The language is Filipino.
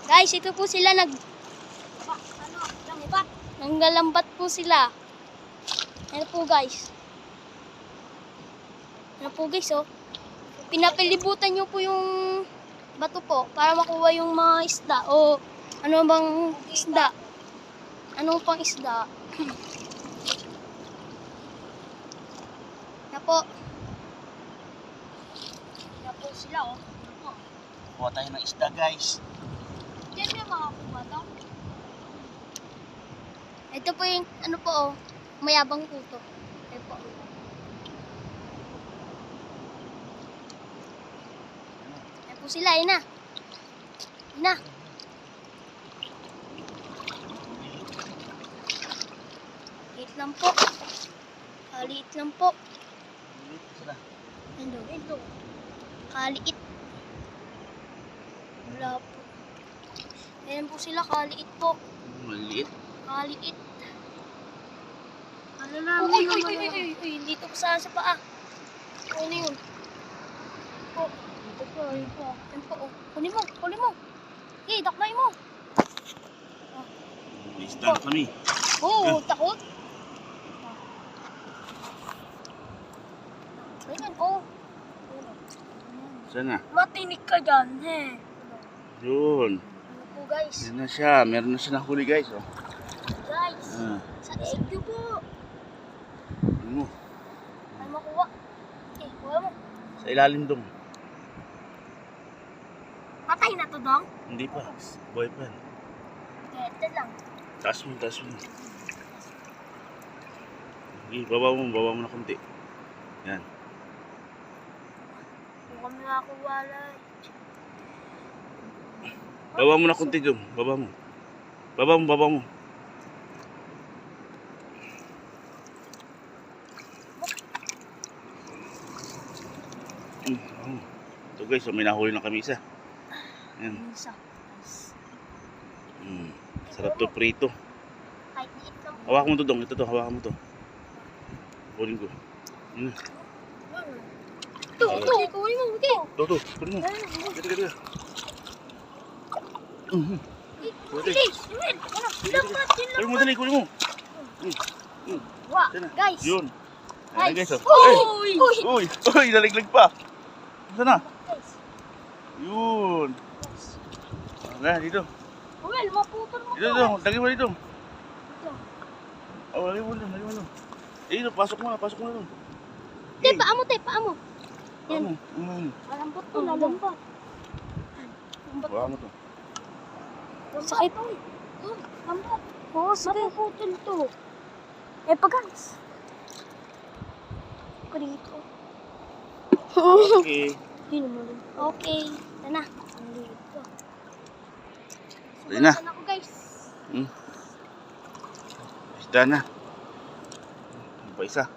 Guys, ito po sila nanggalambat po sila. Ano po guys? Ano po guys oh? Pinapilibutan nyo po yung bato po para makuha yung mga isda o ano bang isda? Anong pang isda? Na po. Na po sila oh. Kuha tayo ng isda guys. Diyan may makakuha to. Ito po yung ano po oh. Mayabang po to. Ito po. Ayan po sila. Ayan na. Ayan na. Liit lang po. Kaliit lang po. Ito. Kaliit. Wala po. Ayan po sila. Kaliit po. Maliit. Kaliit. Ano na? Uy. Dito po sa paa. Ano yun? Po. Ito po. Ayun po. Ayun po. Kunin mo. Dakmay mo. May isda kami. Oo, takot. Ayan, oh. Sana. Matinig ka dyan, he. Yun. Ano po, guys? Yan na siya. Meron na siya nahuli guys. Oh. Guys, sa egg po. Ano mo? Ay, makuha. Kuha mo. Sa ilalim dong. Patay na to, dong? Hindi pa. Buhay pa. Ito lang. Taas mo. Okay, baba mo na konti. Yan. Kung kami nakakuha lang. Baba mo na konti dong. Baba mo. Ito guys, may nahuli na kami isa. Yan. Sarap to prito. Kahit liit lang. Hawakan mo to dong. Ito to, hawakan mo to. Kunin ko. Yan na. Ito. Kunin mo. To. Kunin mo. Ganda. Bilis. Kunin mo. Wah, guys. Yun. Ayan guys. Uy, naliglig pa. Saan na? Yun. Wala, dito. Well, maputol mo. Dito. Lagay mo dito. Lagay mo dito. Dito, pasok mo na dun. Paa mo. Yan. Malambot to, malambot. Hawakan mo to. Sakit. Lambot. Oo, sige. Mapuputol to. Guys. Ako dito. Okay. Okay. Ito na. Ito na. Ako guys. Isda na. Ano pa isa?